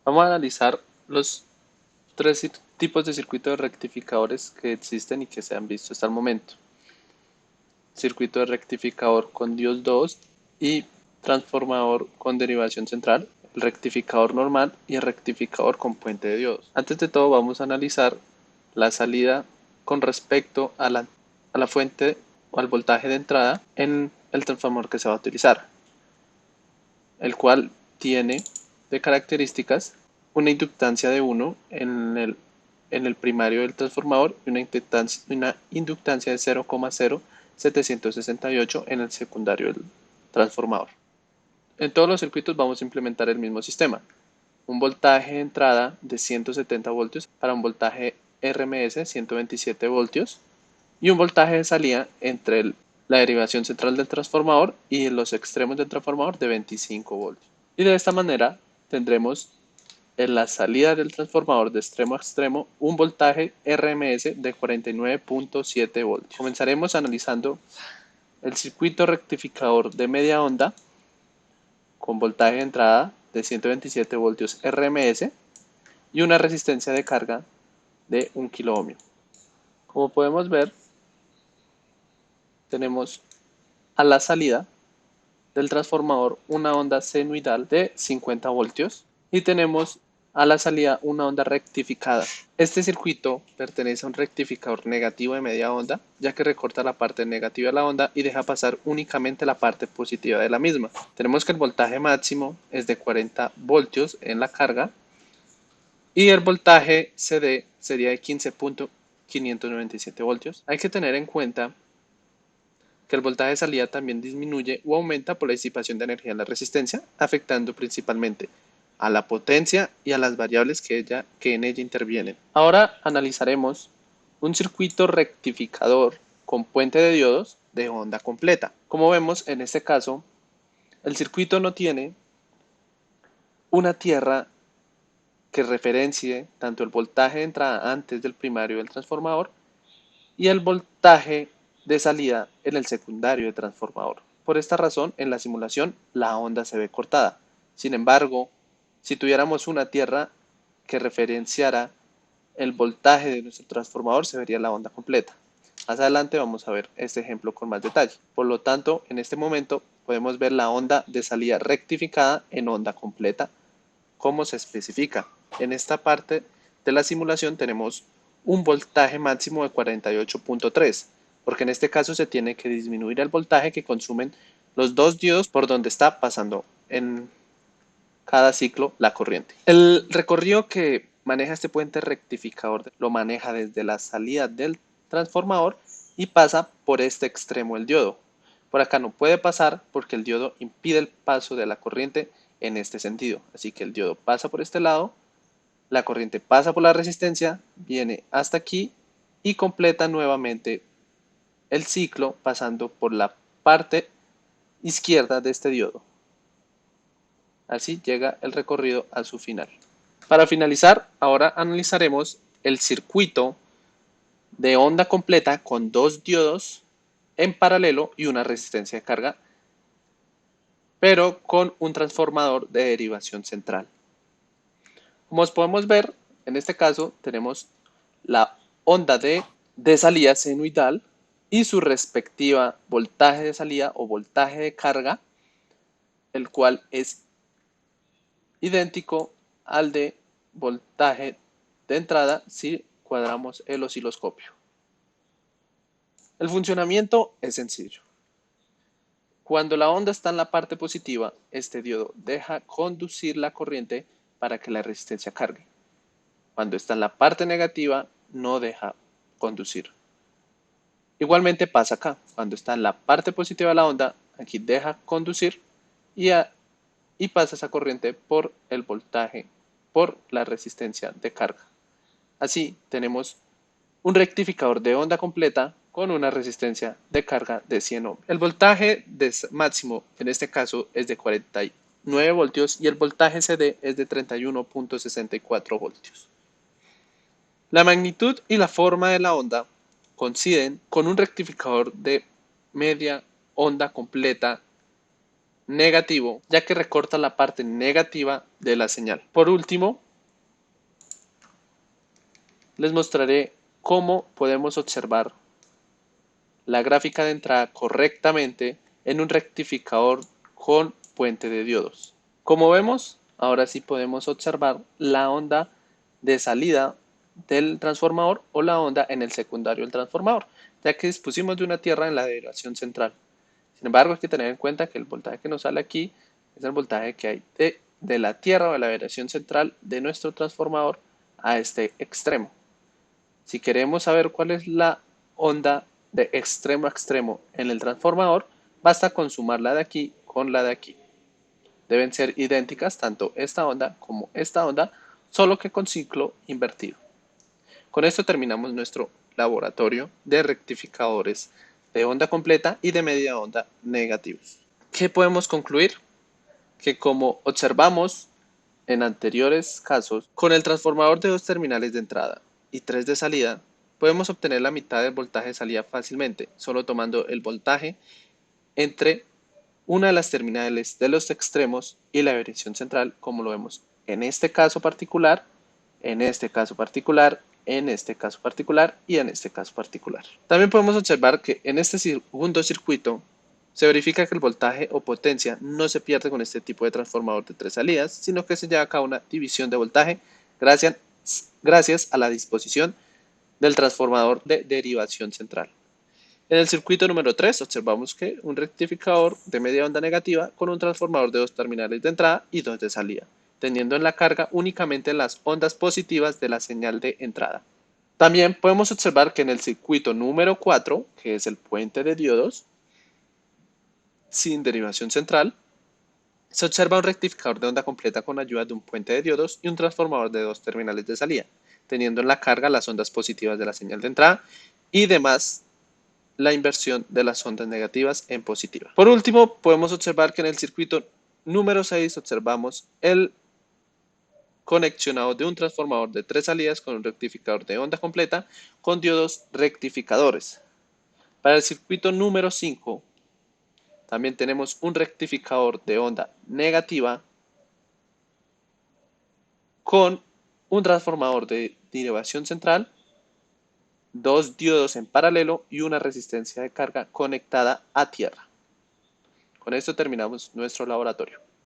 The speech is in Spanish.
Vamos a analizar los tres tipos de circuitos de rectificadores que existen y que se han visto hasta el momento. Circuito de rectificador con diodos 2 y transformador con derivación central, el rectificador normal y el rectificador con puente de diodos. Antes de todo vamos a analizar la salida con respecto a la fuente o al voltaje de entrada en el transformador que se va a utilizar, el cual tiene de características una inductancia de 1 en el primario del transformador y una inductancia de 0,0768 en el secundario del transformador. En todos los circuitos vamos a implementar el mismo sistema. Un voltaje de entrada de 170 voltios para un voltaje RMS 127 voltios y un voltaje de salida entre la derivación central del transformador y los extremos del transformador de 25 voltios. Y de esta manera tendremos en la salida del transformador de extremo a extremo un voltaje RMS de 49.7 voltios. Comenzaremos analizando el circuito rectificador de media onda con voltaje de entrada de 127 voltios RMS y una resistencia de carga de 1 kilo ohmio. Como podemos ver, tenemos a la salida del transformador una onda senoidal de 50 voltios y tenemos a la salida una onda rectificada. Este circuito pertenece a un rectificador negativo de media onda, ya que recorta la parte negativa de la onda y deja pasar únicamente la parte positiva de la misma. Tenemos que el voltaje máximo es de 40 voltios en la carga y el voltaje CD sería de 15.597 voltios. Hay que tener en cuenta que el voltaje de salida también disminuye o aumenta por la disipación de energía en la resistencia, afectando principalmente a la potencia y a las variables que en ella intervienen. Ahora analizaremos un circuito rectificador con puente de diodos de onda completa. Como vemos en este caso, el circuito no tiene una tierra que referencie tanto el voltaje de entrada antes del primario del transformador y el voltaje de salida en el secundario del transformador. Por esta razón, en la simulación la onda se ve cortada. Sin embargo, si tuviéramos una tierra que referenciara el voltaje de nuestro transformador, se vería la onda completa. Más adelante vamos a ver este ejemplo con más detalle. Por lo tanto, en este momento podemos ver la onda de salida rectificada en onda completa, como se especifica. En esta parte de la simulación tenemos un voltaje máximo de 48.3, porque en este caso se tiene que disminuir el voltaje que consumen los dos diodos por donde está pasando en cada ciclo la corriente. El recorrido que maneja este puente rectificador lo maneja desde la salida del transformador y pasa por este extremo el diodo. Por acá no puede pasar porque el diodo impide el paso de la corriente en este sentido. Así que el diodo pasa por este lado, la corriente pasa por la resistencia, viene hasta aquí y completa nuevamente el ciclo pasando por la parte izquierda de este diodo. Así llega el recorrido a su final. Para finalizar, ahora analizaremos el circuito de onda completa con dos diodos en paralelo y una resistencia de carga, pero con un transformador de derivación central. Como podemos ver, en este caso tenemos la onda de salida senoidal y su respectiva voltaje de salida o voltaje de carga, el cual es idéntico al de voltaje de entrada si cuadramos el osciloscopio. El funcionamiento es sencillo. Cuando la onda está en la parte positiva, este diodo deja conducir la corriente para que la resistencia cargue. Cuando está en la parte negativa, no deja conducir. Igualmente pasa acá. Cuando está en la parte positiva de la onda, aquí deja conducir y pasa esa corriente por el voltaje, por la resistencia de carga. Así tenemos un rectificador de onda completa con una resistencia de carga de 100 ohms. El voltaje máximo en este caso es de 49 voltios y el voltaje CD es de 31.64 voltios. La magnitud y la forma de la onda coinciden con un rectificador de media onda completa negativo, ya que recorta la parte negativa de la señal. Por último, les mostraré cómo podemos observar la gráfica de entrada correctamente en un rectificador con puente de diodos. Como vemos, ahora sí podemos observar la onda de salida del transformador o la onda en el secundario del transformador, ya que dispusimos de una tierra en la derivación central. Sin embargo, hay que tener en cuenta que el voltaje que nos sale aquí es el voltaje que hay de la tierra o de la derivación central de nuestro transformador a este extremo. Si queremos saber cuál es la onda de extremo a extremo en el transformador, basta con sumar la de aquí con la de aquí. Deben ser idénticas tanto esta onda como esta onda, solo que con ciclo invertido. Con esto terminamos nuestro laboratorio de rectificadores de onda completa y de media onda negativos. ¿Qué podemos concluir? Que como observamos en anteriores casos, con el transformador de 2 terminales de entrada y 3 de salida, podemos obtener la mitad del voltaje de salida fácilmente, solo tomando el voltaje entre una de las terminales de los extremos y la variación central, como lo vemos en este caso particular, en este caso particular, en este caso particular y en este caso particular. También podemos observar que en este segundo circuito se verifica que el voltaje o potencia no se pierde con este tipo de transformador de 3 salidas, sino que se lleva a cabo una división de voltaje gracias a la disposición del transformador de derivación central. En el circuito número 3 observamos que un rectificador de media onda negativa con un transformador de 2 terminales de entrada y 2 de salida, teniendo en la carga únicamente las ondas positivas de la señal de entrada. También podemos observar que en el circuito número 4, que es el puente de diodos, sin derivación central, se observa un rectificador de onda completa con ayuda de un puente de diodos y un transformador de 2 terminales de salida, teniendo en la carga las ondas positivas de la señal de entrada y demás la inversión de las ondas negativas en positiva. Por último, podemos observar que en el circuito número 6 observamos el conexionado de un transformador de 3 salidas con un rectificador de onda completa con diodos rectificadores. Para el circuito número 5 también tenemos un rectificador de onda negativa con un transformador de derivación central, 2 diodos en paralelo y una resistencia de carga conectada a tierra. Con esto terminamos nuestro laboratorio.